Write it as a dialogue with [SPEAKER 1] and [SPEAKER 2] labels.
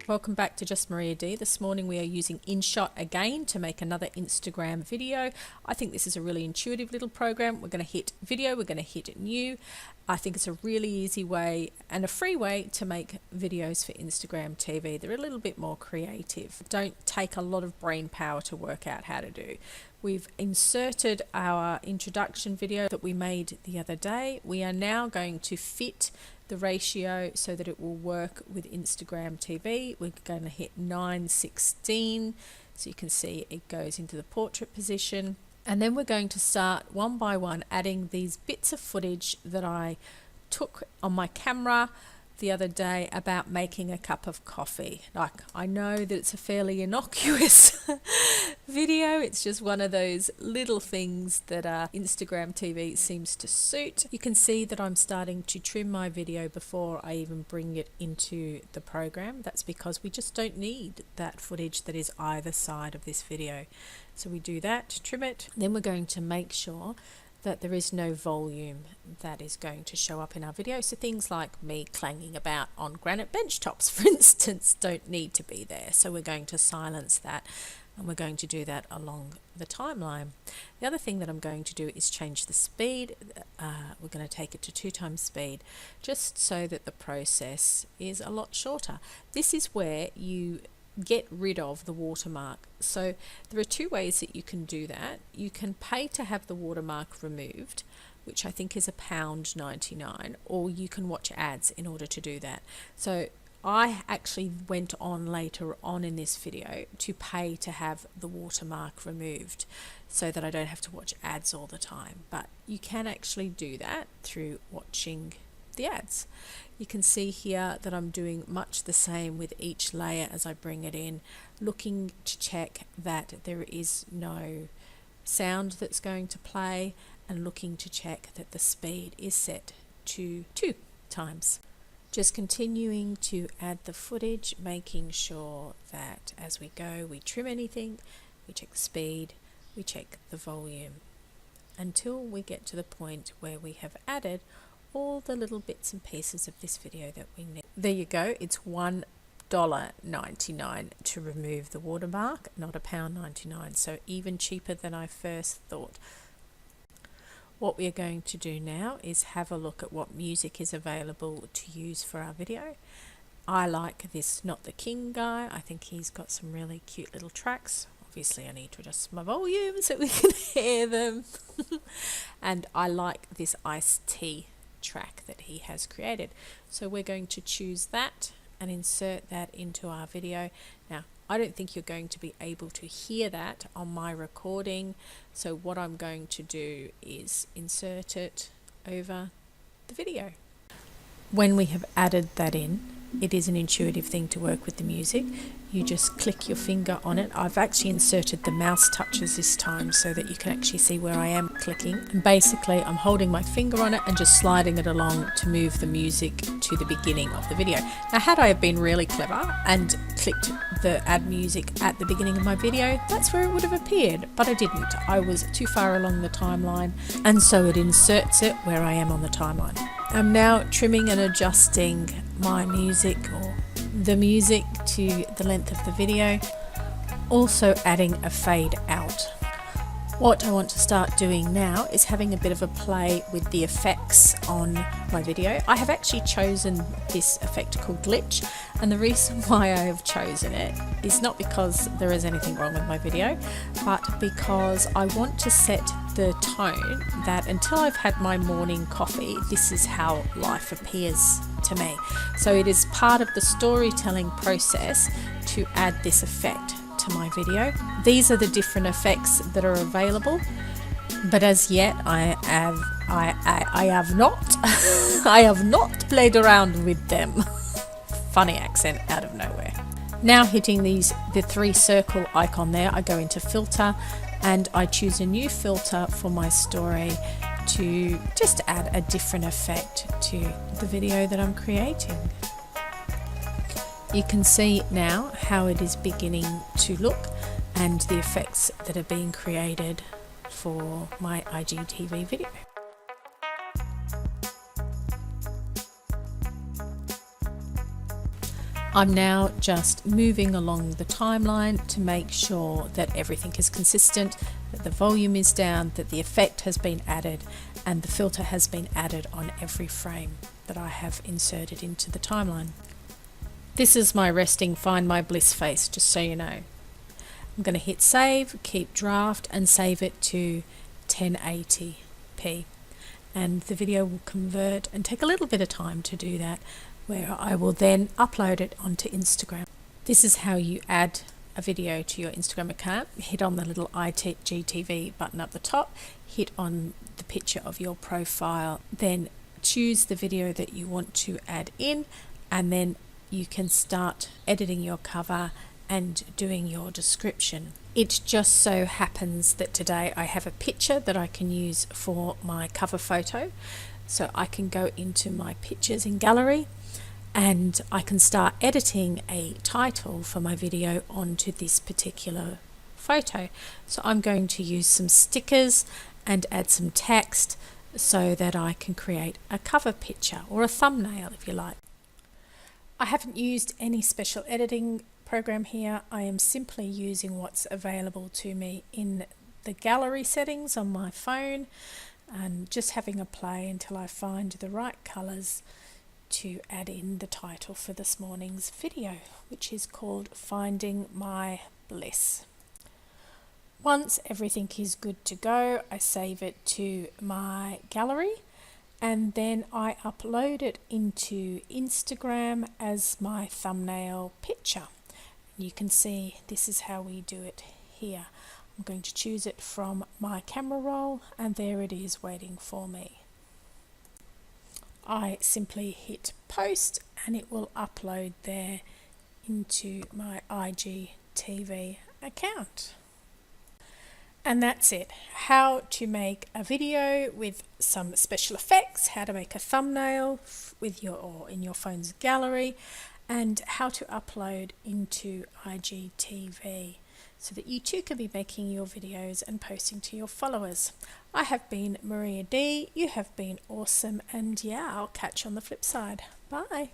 [SPEAKER 1] Welcome back to Just Maria D. This morning we are using InShot again to make another Instagram video. I think this is a really intuitive little program. We're going to hit video, we're going to hit new. I think it's a really easy way and a free way to make videos for Instagram TV. They're a little bit more creative. Don't take a lot of brain power to work out how to do. We've inserted our introduction video that we made the other day. We are now going to fit the ratio so that it will work with Instagram TV. We're going to hit 9:16 so you can see it goes into the portrait position, and then we're going to start one by one adding these bits of footage that I took on my camera the other day about making a cup of coffee. Like, I know that it's a fairly innocuous video. It's just one of those little things that Instagram TV seems to suit. You can see that I'm starting to trim my video before I even bring it into the program. That's because we just don't need that footage that is either side of this video. So we do that, trim it. Then we're going to make sure that there is no volume that is going to show up in our video. So things like me clanging about on granite bench tops, for instance, don't need to be there. So we're going to silence that, and we're going to do that along the timeline. The other thing that I'm going to do is change the speed. We're going to take it to 2 times speed, just so that the process is a lot shorter. This is where you get rid of the watermark. So there are 2 ways that you can do that. You can pay to have the watermark removed, which I think is £1.99, or you can watch ads in order to do that. So I actually went on later on in this video to pay to have the watermark removed so that I don't have to watch ads all the time. But you can actually do that through watching the ads. You can see here that I'm doing much the same with each layer as I bring it in, looking to check that there is no sound that's going to play, and looking to check that the speed is set to 2 times. Just continuing to add the footage, making sure that as we go we trim anything, we check the speed, we check the volume, until we get to the point where we have added all the little bits and pieces of this video that we need. There you go. It's $1.99 to remove the watermark, not £1.99, so even cheaper than I first thought. What we are going to do now is have a look at what music is available to use for our video. I like this Not the King guy. I think he's got some really cute little tracks. Obviously I need to adjust my volume so we can hear them. And I like this iced tea track that he has created. So we're going to choose that and insert that into our video. Now, I don't think you're going to be able to hear that on my recording, so what I'm going to do is insert it over the video. When we have added that in, it is an intuitive thing to work with the music. You just click your finger on it. I've actually inserted the mouse touches this time so that you can actually see where I am clicking. And basically I'm holding my finger on it and just sliding it along to move the music to the beginning of the video. Now, had I have been really clever and clicked the add music at the beginning of my video, that's where it would have appeared, but I didn't. I was too far along the timeline, and so it inserts it where I am on the timeline. I'm now trimming and adjusting my music, or the music, to the length of the video, also adding a fade out. What I want to start doing now is having a bit of a play with the effects on my video. I have actually chosen this effect called glitch, and the reason why I have chosen it is not because there is anything wrong with my video, but because I want to set the tone that until I've had my morning coffee, this is how life appears to me. So it is part of the storytelling process to add this effect to my video. These are the different effects that are available, but as yet I have not I have not played around with them. Funny accent out of nowhere. Now hitting the 3 circle icon there, I go into filter and I choose a new filter for my story to just add a different effect to the video that I'm creating. You can see now how it is beginning to look and the effects that are being created for my IGTV video. I'm now just moving along the timeline to make sure that everything is consistent, that the volume is down, that the effect has been added, and the filter has been added on every frame that I have inserted into the timeline. This is my resting Find My Bliss face, just so you know. I'm going to hit save, keep draft, and save it to 1080p. And the video will convert and take a little bit of time to do that, where I will then upload it onto Instagram. This is how you add a video to your Instagram account. Hit on the little IGTV button up the top, hit on the picture of your profile, then choose the video that you want to add in, and then you can start editing your cover and doing your description. It just so happens that today I have a picture that I can use for my cover photo. So I can go into my pictures in gallery and I can start editing a title for my video onto this particular photo. So I'm going to use some stickers and add some text so that I can create a cover picture or a thumbnail if you like. I haven't used any special editing program here. I am simply using what's available to me in the gallery settings on my phone and just having a play until I find the right colours to add in the title for this morning's video, which is called Finding My Bliss. Once everything is good to go, I save it to my gallery and then I upload it into Instagram as my thumbnail picture. You can see this is how we do it here. I'm going to choose it from my camera roll and there it is waiting for me. I simply hit post and it will upload there into my IGTV account. And that's it. How to make a video with some special effects, how to make a thumbnail with in your phone's gallery, and how to upload into IGTV so that you too can be making your videos and posting to your followers. I have been Maria D. You have been awesome, and yeah, I'll catch you on the flip side. Bye.